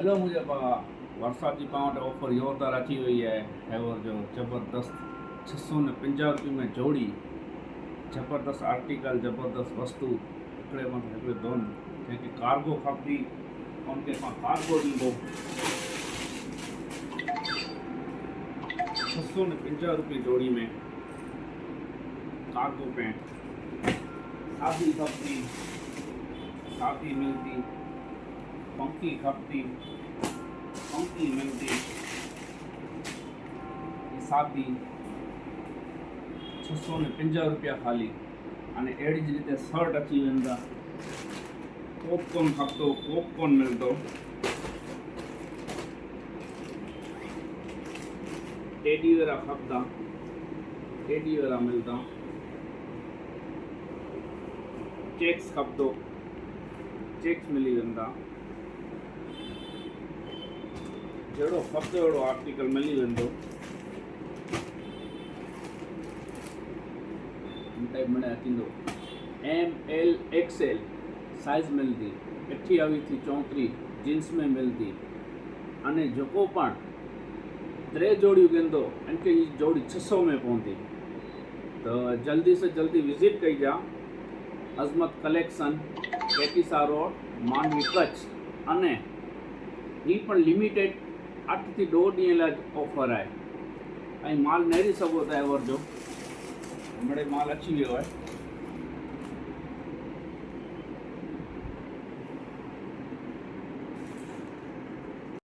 Hello मुझे वरसाद की पावट ऑफर जोरदार अची हुई है हैवर जो ज़बरदस्त 650 रुपये में जोड़ी ज़बरदस्त आर्टिकल ज़बरदस्त वस्तु हिकिड़े मथां हिकिड़ो दोन जंहिंखे कार्गो खपंदी उनखे असां कार्गो ॾींदो 650 रुपये जोड़ी में कार्गो पैंट सादी खपंदी सादी मिलती पंकी खपंदी पंकी मिलती सादी 650 रुपया खाली अने अहिड़ी जी रीते शर्ट अची वेंदा पॉपकॉर्न खपंदो पॉपकॉर्न मिलंदो टेडी वारा खपंदा टेडी वारा मिलंदा चेक्स खपंदो चेक्स मिली वेंदा जहिड़ो खपंदो अहिड़ो आर्टिकल मिली वेंदो टाइप में थींदो ML XL साइज़ मिलती 28 थी 34 जींस में मिलती अने जेको पण 3 जोड़ियूं ॻंदो इनके ई जोड़ी 600 में पवंदी तो जल्दी से जल्दी विज़िट कई जा अज़मत कलेक्शन केटीसा रोड मांडवी कच्छ अने ही पण लिमिटेड 8 થી 2 ॾींहं लाइ ऑफर आहे ऐं माल नेरी सघो था एवर जो हमारे माल अची वियो है।